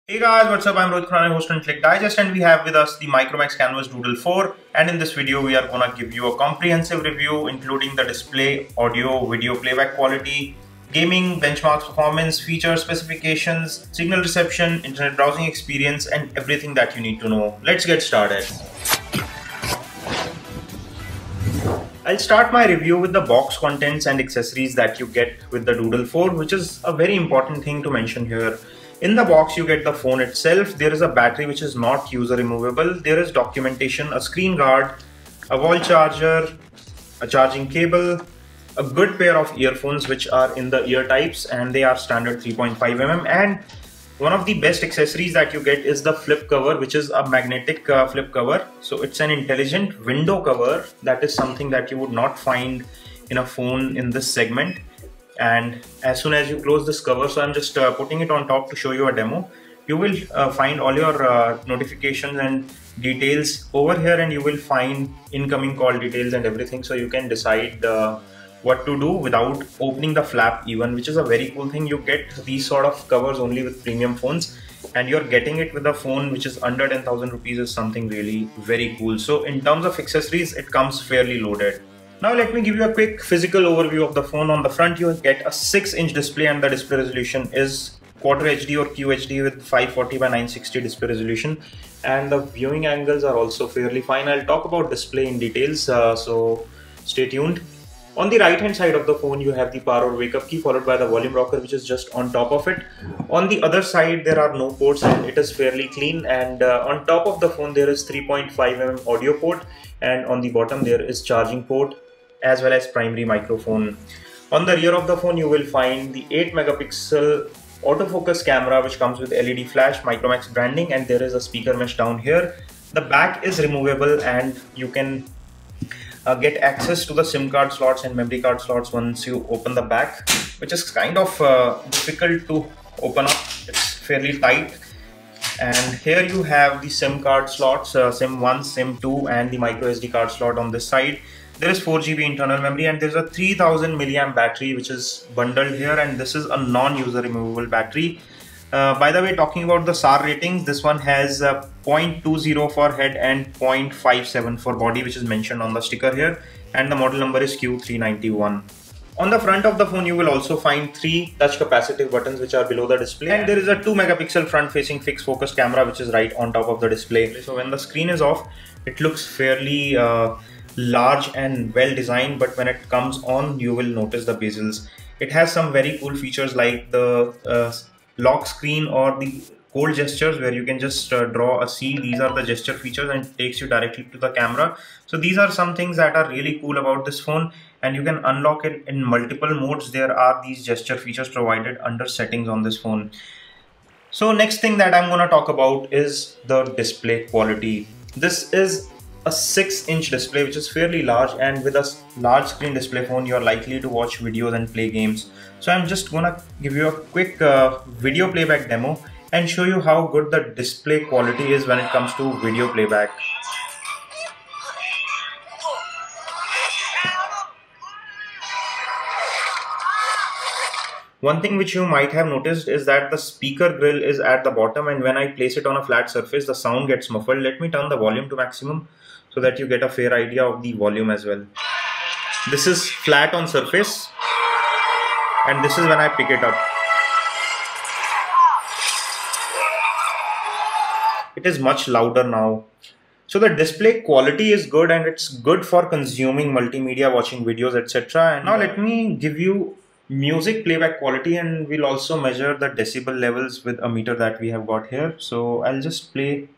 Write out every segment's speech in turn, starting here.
Hey guys, what's up? I'm Rohit Khurana, host on Click Digest, and we have with us the Micromax Canvas Doodle 4. And in this video, we are gonna give you a comprehensive review, including the display, audio, video playback quality, gaming, benchmarks, performance, features, specifications, signal reception, internet browsing experience, and everything that you need to know. Let's get started. I'll start my review with the box contents and accessories that you get with the Doodle 4, which is a very important thing to mention here. In the box, you get the phone itself. There is a battery which is not user removable. There is documentation, a screen guard, a wall charger, a charging cable, a good pair of earphones which are in the ear types, and they are standard 3.5 mm. And one of the best accessories that you get is the flip cover, which is a magnetic flip cover. So it's an intelligent window cover. That is something that you would not find in a phone in this segment. And as soon as you close this cover, so I'm just putting it on top to show you a demo, you will find all your notifications and details over here, and you will find incoming call details and everything, so you can decide what to do without opening the flap even, which is a very cool thing. You get these sort of covers only with premium phones, and you're getting it with a phone which is under 10,000 rupees is something really very cool. So in terms of accessories, it comes fairly loaded. Now let me give you a quick physical overview of the phone. On the front, you get a 6-inch display, and the display resolution is Quattro HD or QHD with 540 by 960 display resolution, and the viewing angles are also fairly fine. I'll talk about display in details, so stay tuned. On the right hand side of the phone, you have the power or wake up key, followed by the volume rocker, which is just on top of it. On the other side, there are no ports, and it is fairly clean. And on top of the phone, there is 3.5 mm audio port, and on the bottom there is charging port as well as primary microphone. On the rear of the phone, you will find the 8 megapixel autofocus camera, which comes with LED flash, Micromax branding, and there is a speaker mesh down here. The back is removable, and you can get access to the SIM card slots and memory card slots once you open the back, which is kind of difficult to open up. It's fairly tight. And here you have the SIM card slots, SIM 1, SIM 2, and the micro SD card slot on this side. There is 4 GB internal memory, and there's a 3000 milliamp battery which is bundled here, and this is a non-user removable battery. By the way, talking about the SAR ratings, this one has 0.20 for head and 0.57 for body, which is mentioned on the sticker here, and the model number is Q391. On the front of the phone, you will also find 3 touch capacitive buttons which are below the display, and there is a 2 megapixel front facing fixed focus camera which is right on top of the display. So when the screen is off, it looks fairly large and well designed, but when it comes on, you will notice the bezels. It has some very cool features like the lock screen or the cold gestures, where you can just draw a C. These are the gesture features, and it takes you directly to the camera. So these are some things that are really cool about this phone, and you can unlock it in multiple modes. There are these gesture features provided under settings on this phone. So next thing that I'm going to talk about is the display quality. This is a 6-inch display, which is fairly large, and with a large screen display phone, you're likely to watch videos and play games. So I'm just gonna give you a quick video playback demo and show you how good the display quality is when it comes to video playback. One thing which you might have noticed is that the speaker grill is at the bottom, and when I place it on a flat surface, the sound gets muffled. Let me turn the volume to maximum so that you get a fair idea of the volume as well. This is flat on surface, and this is when I pick it up. It is much louder now. So the display quality is good, and it's good for consuming multimedia, watching videos, etc. And now let me give you music playback quality, and we'll also measure the decibel levels with a meter that we have got here. So I'll just play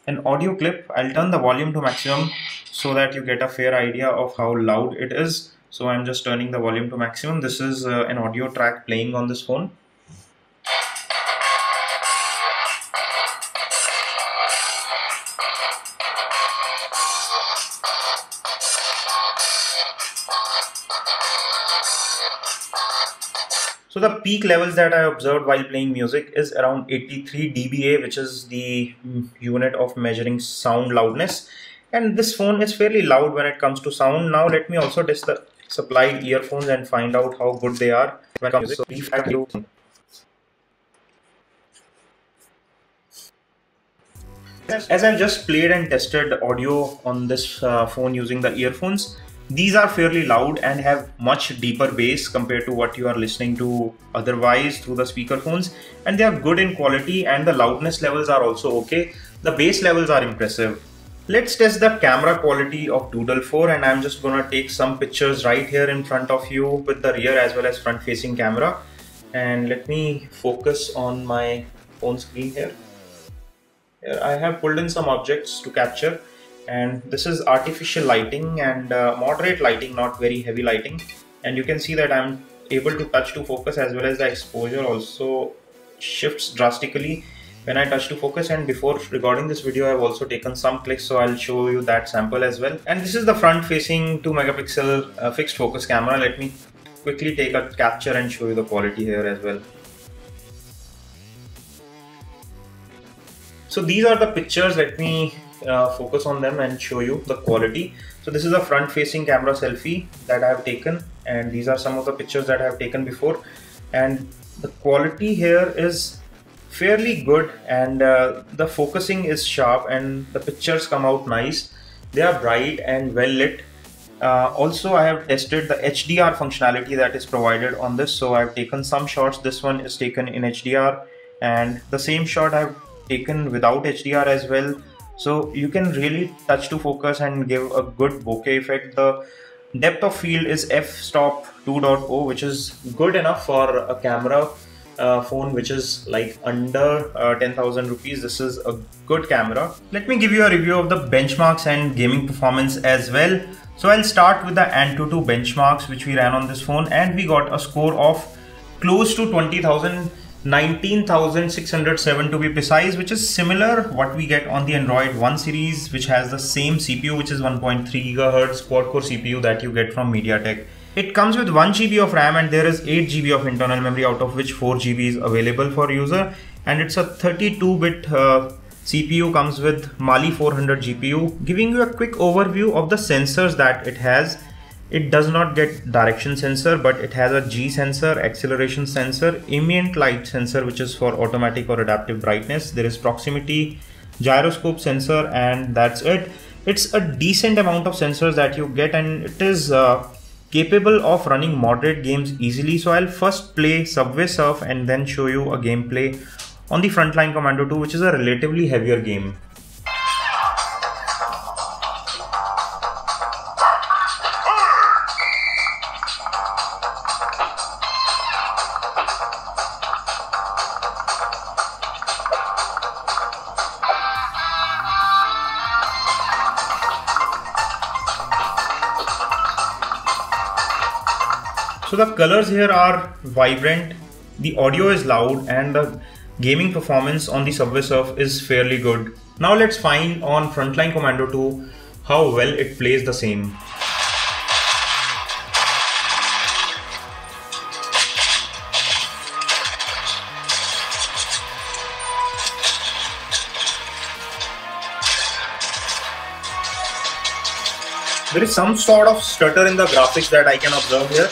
an audio clip. I'll turn the volume to maximum so that you get a fair idea of how loud it is. So I'm just turning the volume to maximum. This is an audio track playing on this phone. So the peak levels that I observed while playing music is around 83 dBA, which is the unit of measuring sound loudness. And this phone is fairly loud when it comes to sound. Now let me also test the supplied earphones and find out how good they are when it comes to music. As I've just played and tested audio on this phone using the earphones, these are fairly loud and have much deeper bass compared to what you are listening to otherwise through the speaker phones, and they are good in quality and the loudness levels are also okay. The bass levels are impressive. Let's test the camera quality of Doodle 4, and I'm just gonna take some pictures right here in front of you with the rear as well as front facing camera. And let me focus on my phone screen here. Here I have pulled in some objects to capture, and this is artificial lighting and moderate lighting, not very heavy lighting. And you can see that I'm able to touch to focus as well as the exposure also shifts drastically when I touch to focus. And before recording this video, I've also taken some clicks, so I'll show you that sample as well. And this is the front facing 2 megapixel fixed focus camera. Let me quickly take a capture and show you the quality here as well. So these are the pictures. Let me focus on them and show you the quality. So this is a front facing camera selfie that I have taken, and these are some of the pictures that I have taken before, and the quality here is fairly good, and the focusing is sharp and the pictures come out nice. They are bright and well lit. Also, I have tested the HDR functionality that is provided on this, so I've taken some shots. This one is taken in HDR, and the same shot I've taken without HDR as well, so you can really touch to focus and give a good bokeh effect. The depth of field is f-stop 2.0, which is good enough for a camera phone which is like under 10,000 rupees. This is a good camera. Let me give you a review of the benchmarks and gaming performance as well. So I'll start with the Antutu benchmarks which we ran on this phone, and we got a score of close to 20,000, 19,607 to be precise, which is similar what we get on the Android One series, which has the same CPU, which is 1.3 GHz quad-core CPU that you get from MediaTek. It comes with 1 GB of RAM, and there is 8 GB of internal memory, out of which 4 GB is available for user, and it's a 32-bit CPU, comes with Mali 400 GPU. Giving you a quick overview of the sensors that it has. It does not get direction sensor, but it has a G sensor, acceleration sensor, ambient light sensor, which is for automatic or adaptive brightness. There is proximity, gyroscope sensor, and that's it. It's a decent amount of sensors that you get, and it is capable of running moderate games easily. So I'll first play Subway Surf and then show you a gameplay on the Frontline Commando 2, which is a relatively heavier game. So the colors here are vibrant, the audio is loud, and the gaming performance on the Subway Surf is fairly good. Now let's find on Frontline Commando 2 how well it plays the same. There is some sort of stutter in the graphics that I can observe here.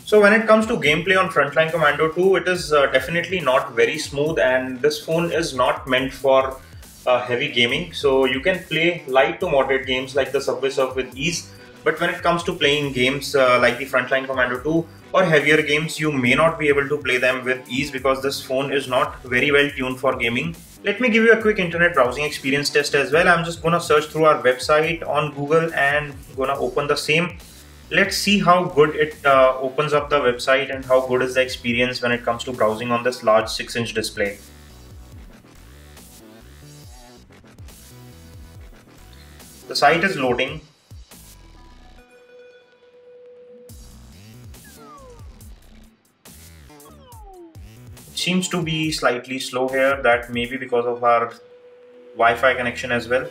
So when it comes to gameplay on Frontline Commando 2, it is definitely not very smooth, and this phone is not meant for heavy gaming. So you can play light to moderate games like the Subway Surf with ease, but when it comes to playing games like the Frontline Commando 2 or heavier games, you may not be able to play them with ease because this phone is not very well tuned for gaming. Let me give you a quick internet browsing experience test as well. I'm just gonna search through our website on Google and gonna open the same. Let's see how good it opens up the website and how good is the experience when it comes to browsing on this large 6-inch display. The site is loading. It seems to be slightly slow here. That may be because of our Wi-Fi connection as well.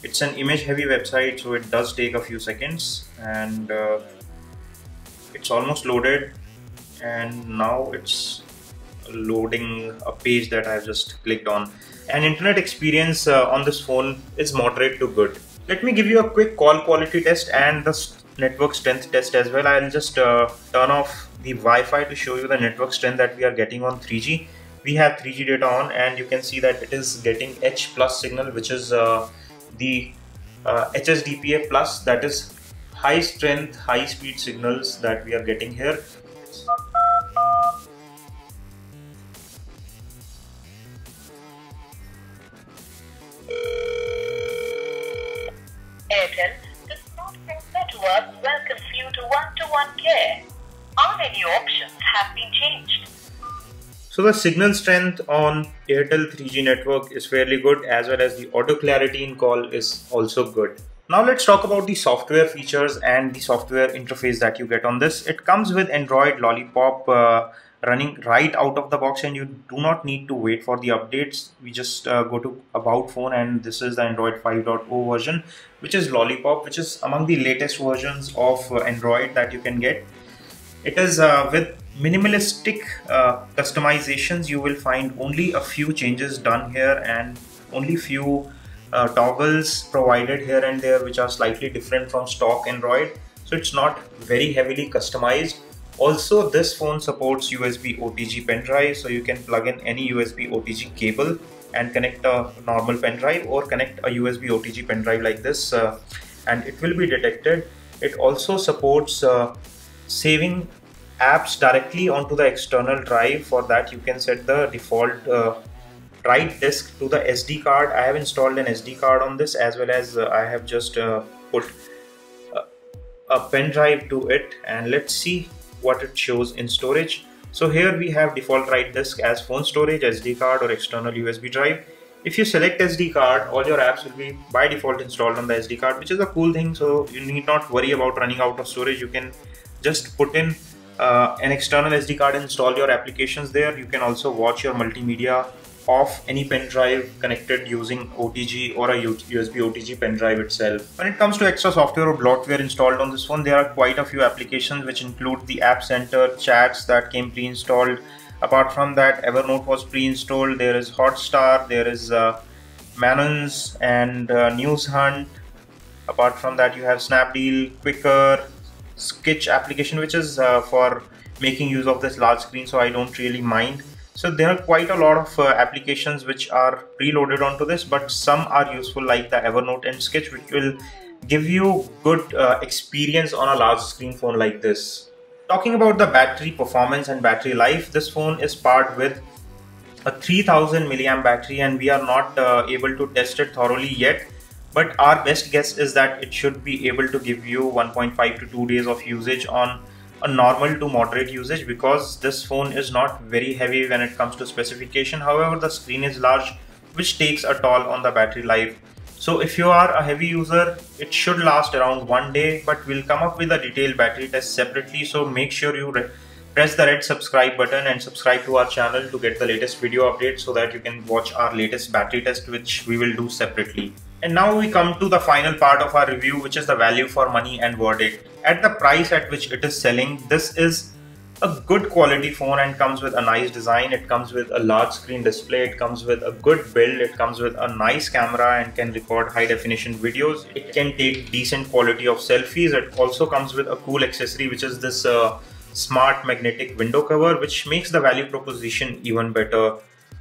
It's an image heavy website, so it does take a few seconds, and It's almost loaded, and now it's loading a page that I've just clicked on. And internet experience on this phone is moderate to good. Let me give you a quick call quality test and the network strength test as well. I'll just turn off the Wi-Fi to show you the network strength that we are getting on 3G. We have 3G data on, and you can see that it is getting H plus signal, which is the HSDPA plus, that is high strength, high speed signals that we are getting here. Airtel, the smartphone network welcomes you to one-to-one care. All menu options have been changed. So the signal strength on Airtel 3G network is fairly good, as well as the auto clarity in call is also good. Now let's talk about the software features and the software interface that you get on this. It comes with Android Lollipop running right out of the box, and you do not need to wait for the updates. We just go to About Phone, and this is the Android 5.0 version, which is Lollipop, which is among the latest versions of Android that you can get. It is with minimalistic customizations. You will find only a few changes done here, and only few toggles provided here and there, which are slightly different from stock Android. So it's not very heavily customized. Also, this phone supports USB OTG pen drive, so you can plug in any USB OTG cable and connect a normal pen drive, or connect a USB OTG pen drive like this, and it will be detected. It also supports saving apps directly onto the external drive. For that, you can set the default write disk to the SD card. I have installed an SD card on this, as well as I have just put a pen drive to it, and let's see what it shows in storage. So here we have default write disk as phone storage, SD card, or external USB drive. If you select SD card, all your apps will be by default installed on the SD card, which is a cool thing. So you need not worry about running out of storage. You can just put in an external SD card, install your applications there. You can also watch your multimedia off any pen drive connected using OTG or a USB OTG pen drive itself. When it comes to extra software or bloatware installed on this phone, there are quite a few applications which include the App Center, chats that came pre-installed. Apart from that, Evernote was pre-installed. There is Hotstar, there is Manons and News Hunt. Apart from that, you have Snapdeal, Quicker, Sketch application, which is for making use of this large screen, so I don't really mind. So there are quite a lot of applications which are preloaded onto this, but some are useful, like the Evernote and Sketch, which will give you good experience on a large screen phone like this. Talking about the battery performance and battery life, this phone is paired with a 3000 milliamp battery, and we are not able to test it thoroughly yet, but our best guess is that it should be able to give you 1.5 to 2 days of usage on a normal to moderate usage, because this phone is not very heavy when it comes to specification. However, the screen is large, which takes a toll on the battery life. So if you are a heavy user, it should last around 1 day, but we'll come up with a detailed battery test separately. So make sure you press the red subscribe button and subscribe to our channel to get the latest video updates, so that you can watch our latest battery test, which we will do separately. And now we come to the final part of our review, which is the value for money and verdict. At the price at which it is selling, this is a good quality phone and comes with a nice design. It comes with a large screen display, it comes with a good build, it comes with a nice camera and can record high definition videos. It can take decent quality of selfies. It also comes with a cool accessory, which is this smart magnetic window cover, which makes the value proposition even better.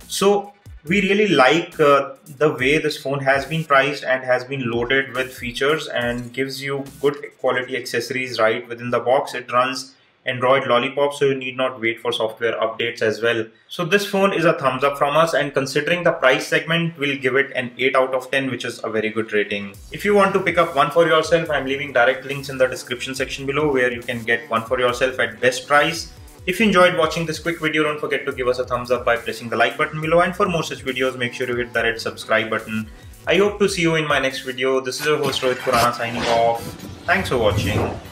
So we really like the way this phone has been priced and has been loaded with features and gives you good quality accessories right within the box. It runs Android Lollipop, so you need not wait for software updates as well. So this phone is a thumbs up from us, and considering the price segment, we'll give it an 8 out of 10, which is a very good rating. If you want to pick up one for yourself, I'm leaving direct links in the description section below, where you can get one for yourself at best price. If you enjoyed watching this quick video, don't forget to give us a thumbs up by pressing the like button below, and for more such videos, make sure you hit the red subscribe button. I hope to see you in my next video. This is your host Rohit Khurana signing off. Thanks for watching.